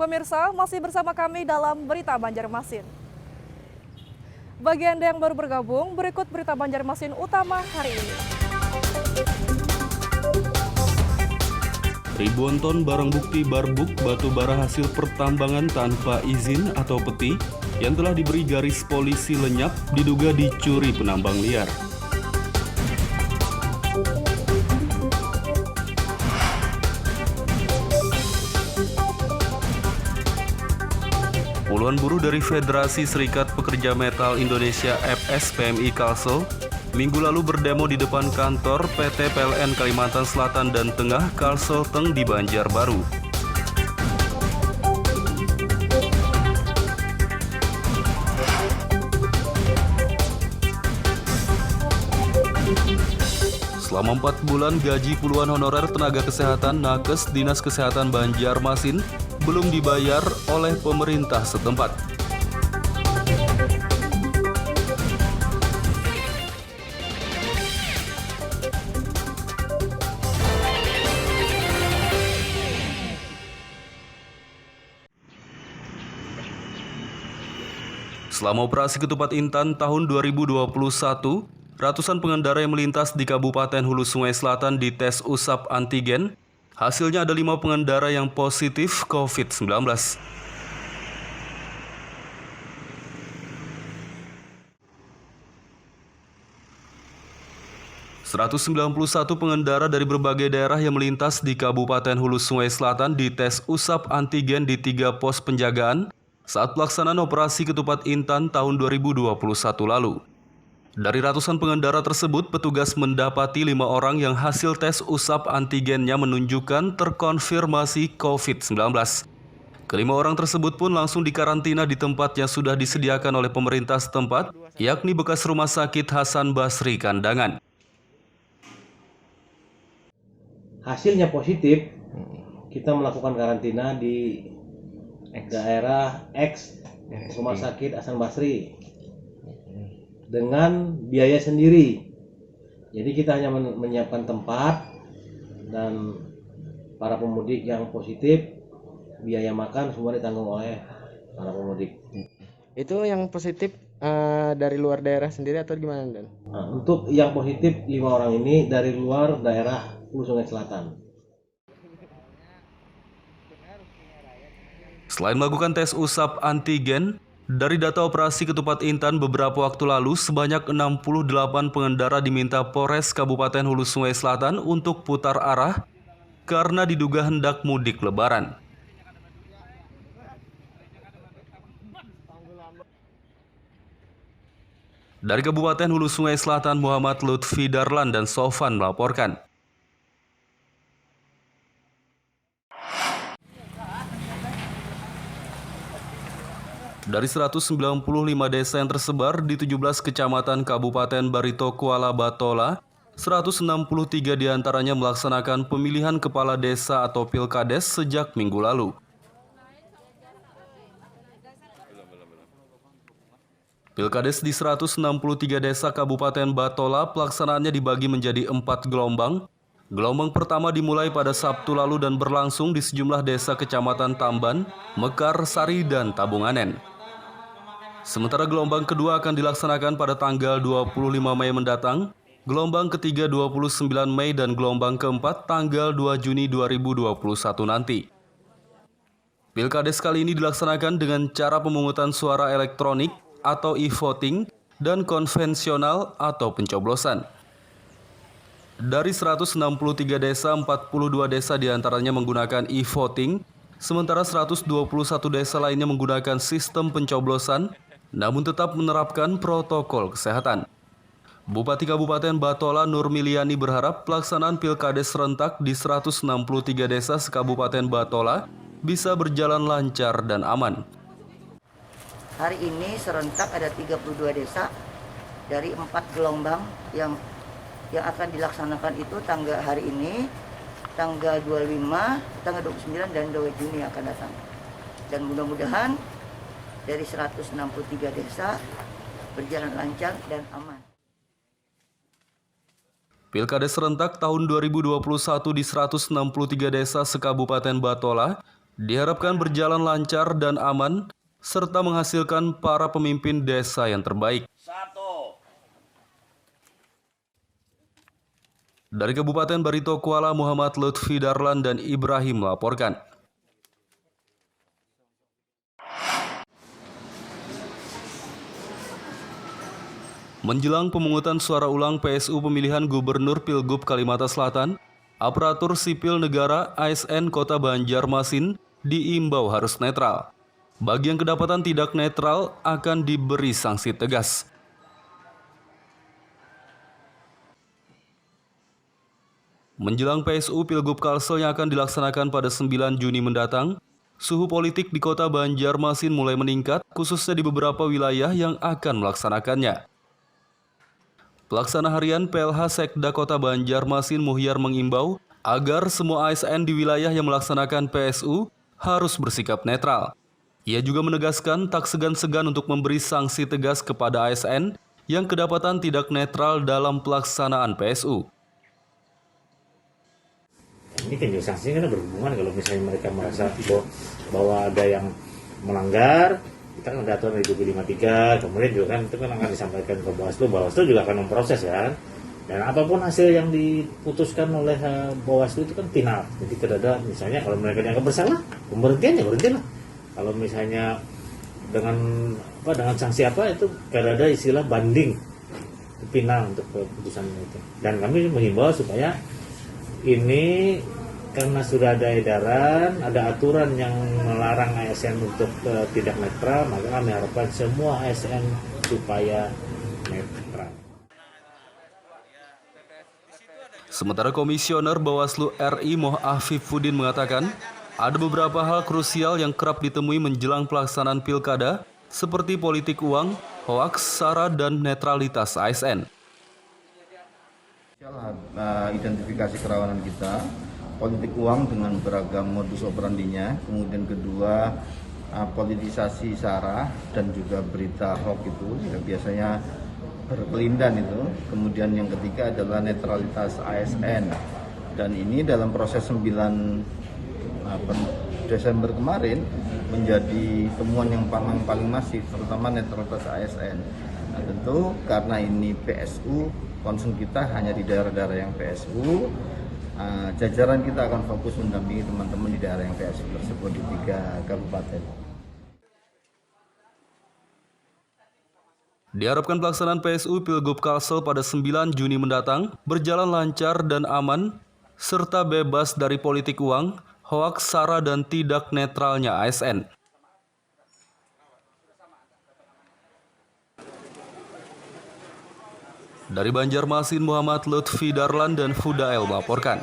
Pemirsa, masih bersama kami dalam Berita Banjarmasin. Bagi Anda yang baru bergabung, berikut Berita Banjarmasin utama hari ini. Ribuan ton barang bukti barbuk batu bara hasil pertambangan tanpa izin atau peti yang telah diberi garis polisi lenyap diduga dicuri penambang liar. Puluhan buruh dari Federasi Serikat Pekerja Metal Indonesia FSPMI Kalsel minggu lalu berdemo di depan kantor PT PLN Kalimantan Selatan dan Tengah Kalsel Teng di Banjarbaru. Selama 4 bulan gaji puluhan honorer tenaga kesehatan Nakes Dinas Kesehatan Banjarmasin belum dibayar oleh pemerintah setempat. Selama operasi Ketupat Intan tahun 2021, ratusan pengendara yang melintas di Kabupaten Hulu Sungai Selatan dites usap antigen. Hasilnya ada 5 pengendara yang positif COVID-19. 191 pengendara dari berbagai daerah yang melintas di Kabupaten Hulu Sungai Selatan dites usap antigen di 3 pos penjagaan saat pelaksanaan operasi Ketupat Intan tahun 2021 lalu. Dari ratusan pengendara tersebut, petugas mendapati 5 orang yang hasil tes usap antigennya menunjukkan terkonfirmasi COVID-19. Kelima orang tersebut pun langsung dikarantina di tempat yang sudah disediakan oleh pemerintah setempat, yakni bekas Rumah Sakit Hasan Basri Kandangan. Hasilnya positif, kita melakukan karantina di daerah X Rumah Sakit Hasan Basri dengan biaya sendiri. Jadi kita hanya menyiapkan tempat dan para pemudik yang positif, biaya makan semua ditanggung oleh para pemudik. Itu yang positif dari luar daerah sendiri atau gimana, Dan? Nah, untuk yang positif 5 orang ini dari luar daerah Hulu Sungai Selatan. Selain melakukan tes usap antigen, dari data operasi Ketupat Intan beberapa waktu lalu, sebanyak 68 pengendara diminta Polres Kabupaten Hulu Sungai Selatan untuk putar arah karena diduga hendak mudik lebaran. Dari Kabupaten Hulu Sungai Selatan, Muhammad Lutfi Darlan dan Sofan melaporkan. Dari 195 desa yang tersebar di 17 kecamatan Kabupaten Barito Kuala Batola, 163 diantaranya melaksanakan pemilihan kepala desa atau pilkades sejak minggu lalu. Pilkades di 163 desa Kabupaten Batola pelaksanaannya dibagi menjadi 4 gelombang. Gelombang pertama dimulai pada Sabtu lalu dan berlangsung di sejumlah desa Kecamatan Tamban, Mekar, Sari, dan Tabunganen. Sementara gelombang kedua akan dilaksanakan pada tanggal 25 Mei mendatang, gelombang ketiga 29 Mei dan gelombang keempat tanggal 2 Juni 2021 nanti. Pilkades kali ini dilaksanakan dengan cara pemungutan suara elektronik atau e-voting dan konvensional atau pencoblosan. Dari 163 desa, 42 desa diantaranya menggunakan e-voting, sementara 121 desa lainnya menggunakan sistem pencoblosan, namun tetap menerapkan protokol kesehatan. Bupati Kabupaten Batola Nurmiliani berharap pelaksanaan pilkades serentak di 163 desa sekabupaten Batola bisa berjalan lancar dan aman. Hari ini serentak ada 32 desa dari 4 gelombang yang akan dilaksanakan itu hari ini, tanggal 25, tanggal 29 dan 2 Juni akan datang. Dan mudah-mudahan dari 163 desa berjalan lancar dan aman. Pilkades serentak tahun 2021 di 163 desa sekabupaten Batola diharapkan berjalan lancar dan aman, serta menghasilkan para pemimpin desa yang terbaik. Dari Kabupaten Barito Kuala, Muhammad Lutfi Darlan dan Ibrahim melaporkan. Menjelang pemungutan suara ulang PSU pemilihan Gubernur Pilgub Kalimantan Selatan, aparatur sipil negara ASN Kota Banjarmasin diimbau harus netral. Bagi yang kedapatan tidak netral akan diberi sanksi tegas. Menjelang PSU Pilgub Kalsel yang akan dilaksanakan pada 9 Juni mendatang, suhu politik di Kota Banjarmasin mulai meningkat, khususnya di beberapa wilayah yang akan melaksanakannya. Pelaksana harian PLH Sekda Kota Banjarmasin Muhyar mengimbau agar semua ASN di wilayah yang melaksanakan PSU harus bersikap netral. Ia juga menegaskan tak segan-segan untuk memberi sanksi tegas kepada ASN yang kedapatan tidak netral dalam pelaksanaan PSU. Ini kan juga sanksinya kan berhubungan kalau misalnya mereka merasa bahwa ada yang melanggar. Kita kan ada aturan dari 753, kemudian juga kan itu kan akan disampaikan ke Bawaslu juga akan memproses ya. Dan apapun hasil yang diputuskan oleh Bawaslu itu kan final. Jadi tidak ada misalnya kalau mereka dianggap bersalah, berhentilah. Kalau misalnya dengan sanksi apa itu tidak ada istilah banding final untuk keputusan itu. Dan kami mengimbau supaya ini karena sudah ada edaran, ada aturan yang melarang ASN untuk tidak netral, maka kami harapkan semua ASN supaya netral. Sementara Komisioner Bawaslu RI Moh Afifuddin mengatakan, ada beberapa hal krusial yang kerap ditemui menjelang pelaksanaan pilkada, seperti politik uang, hoaks, sara, dan netralitas ASN. Identifikasi kerawanan kita, politik uang dengan beragam modus operandinya, kemudian kedua politisasi sara dan juga berita hoax itu yang biasanya berkelindan itu, kemudian yang ketiga adalah netralitas ASN, dan ini dalam proses 9 Desember kemarin menjadi temuan yang paling masif, terutama netralitas ASN. Nah, tentu karena ini PSU, concern kita hanya di daerah-daerah yang PSU. Jajaran kita akan fokus mendampingi teman-teman di daerah yang PSU tersebut di 3 kabupaten. Diharapkan pelaksanaan PSU Pilgub Kalsel pada 9 Juni mendatang berjalan lancar dan aman, serta bebas dari politik uang, hoaks, sara, dan tidak netralnya ASN. Dari Banjarmasin, Muhammad Lutfi Darlan dan Fudael melaporkan.